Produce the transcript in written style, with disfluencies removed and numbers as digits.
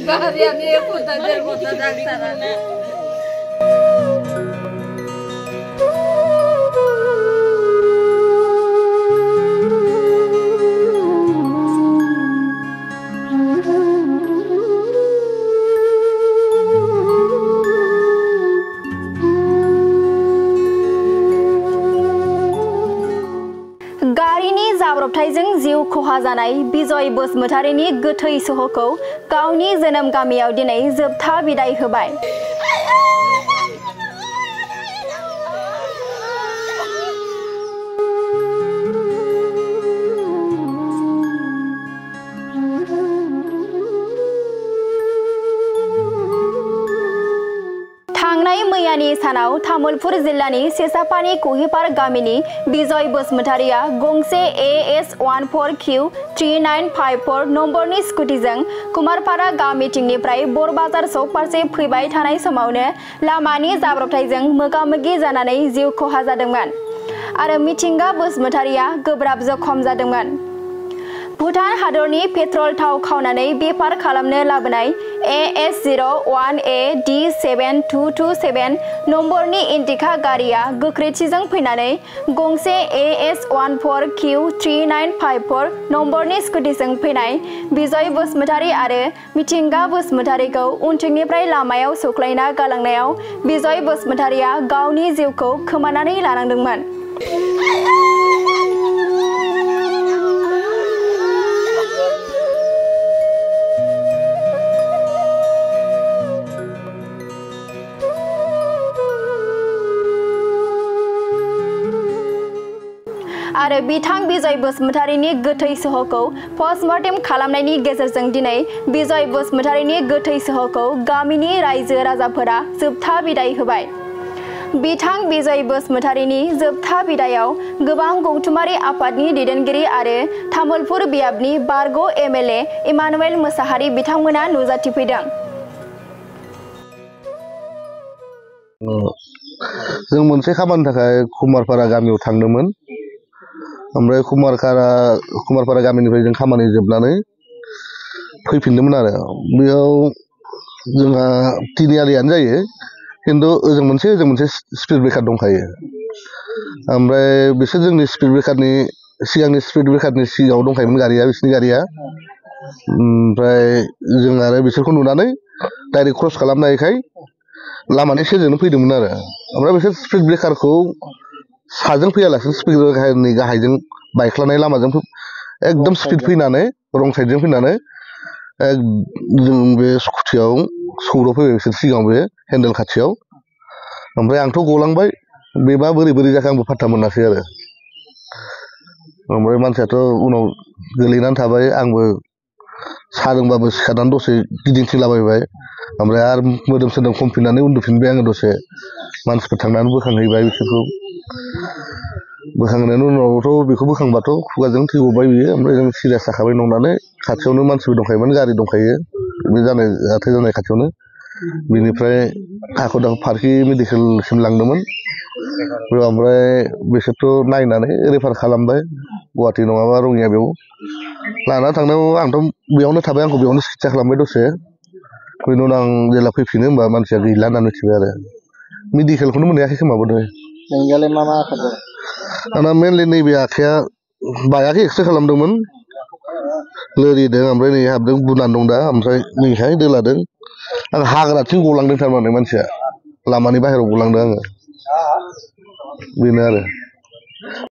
Bahariannya kota dari kota Daksarana. गारिनि जाब्रबथायजों जिउ खहा जानाय बिजय बसुमतारीनि गोथै सह'खौ गावनि जोनोम गामियाव दिनै जोबथा बिदाय होबाय। थांनाय मैयानि सानाव तामुलपुर जिल्लानि सेसापानी कुहिपार गामिनि बिजय बसुमतारीया गंसे AS14Q3954 नम्बरनि स्कुटिजों कुमारपारा गामिथिंनिफ्राय बरबाजार चौक फारसे फैबाय थानाय समावनो लामानि जाब्रबथायजों मोगा-मोगि जानानै जिउ खहा जादोंमोन आरो मिथिंगा बसुमतारीया गोब्राब जखम जादोंमोन। भुटान हादरनि पेट्रल थाव खावनानै बेफार खालामनो लाबोनाय AS01AD7227 नम्बरनि इन्डिका गारिया गोख्रैथिजों फैनानै गंसे AS14Q3954 नम्बरनि स्कुटिजों फैनाय बिजय बसुमतारी आरो मिथिंगा बसुमतारीखौ उनथिंनिफ्राय लामायाव सौख्लायना गालांनायाव बिजय बसुमतारीया गावनि जिउखौ खोमानानै लानांदोंमोन। आरो बिथां बिजय बसुमतारीनि गोथै सह'खौ पस्टमर्टेम खालामनायनि गेजेरजों दिनै बिजय बसुमतारीनि गोथै सह'खौ गामिनि रायजो राजाफोरा जोबथा बिदाय होबाय। बिथां बिजय बसुमतारीनि जोबथा बिदायाव गोबां गौथुमारि आफादनि दैदेनगिरि आरो तामुलपुर बियाबनि बारग' MLA इमानुएल मोसाहारि बिथांमोना नुजाथिफैदों। जों मोनसे खामानिनि थाखाय कुमारपारा गामियाव थांदोंमोन। ओमफ्राय कुमारपारा गामिनिफ्राय जों खामानि जोबनानै फैफिनदोंमोन आरो बेयाव जोंहा तिनिआलियानो जायो खिन्थु ओजों मोनसे स्पिड ब्रेकार दंखायो। ओमफ्राय बिसोर जोंनि स्पिड ब्रेकारनि सिगांनि स्पिड ब्रेकारनि सिगाङाव दंखायोमोन गारिया, बिसोरनि गारिया। ओमफ्राय जों आरो बिसोरखौ नुनानै डाइरेक्ट क्रस खालामनो हायैखाय लामानि सेरजोंनो फैदोंमोन आरो ओमफ्राय बिसोर स्पिड ब्रेकारखौ साजों फैयालासिनो स्पिड ब्रेकारनि गाहायजों बायख्लानाय लामाजों एकदम स्पिड फैनानै रं साइडजों फैनानै जों बे स्कुटियाव सौदावफैबाय बिसोर सिगाङाव बे हेन्देल खाथियाव। ओमफ्राय आंथ' गलांबाय, बेबा बोरै जाखो आंबो फात्ता मोनासै आरो ओमफ्राय मानसियाथ' उनाव गोलैनानै थाबाय। आंबो सादोंबाबो सिखारनानै दसे गिदिंथिंलाबायबाय ओमफ्राय आरो मोदोम सोदोम खमफिननानै उन्दुफिनबाय आङो दसे। मानसिफोर थांनानै बोखांहैबाय बिसोरखौ। बोखांनायनि उनावथ' बेखौ बोखांबाथ' खुगाजों थै गबाय बियो। ओमफ्राय जों सिरियास जाखाबाय नंनानै खाथियावनो मानसिबो दंखायोमोन, गारि दंखायो बे जाथाय जानाय खाथियावनो। बिनिफ्राय हाखु दाखु फारखि मेडिकेलसिम लांदोंमोन। ओमफ्राय बिसोरथ' नायनानै रेफार खालामबाय गुवाहाटि नङाबा रङिया। बेयाव लाना थांनायाव आंथ' बेयावनो थाबाय, आंखौ बेयावनो सिकित्सा खालामबाय दसे। बेनि उनाव आं जेला फैफिनो होमबा मानसिया गैला होनना मिथिबाय आरो मेडिकेलखौनो मोनहैयाखै खोमाबो दे। नोंनियालाय मा खालामदों? आंना मेनलि नैबे आखाइया बायाखै, एक्सरे खालामदोंमोन, लोरिदों ओमफ्राय नै हाबदों, बुनानै दं दा। ओमफ्राय नैहाय दोलादों। आं हाग्राथिं गलांदों थारमाने मानसिया लामानि बाहेरायाव गलांदों आङो, बेनो आरो।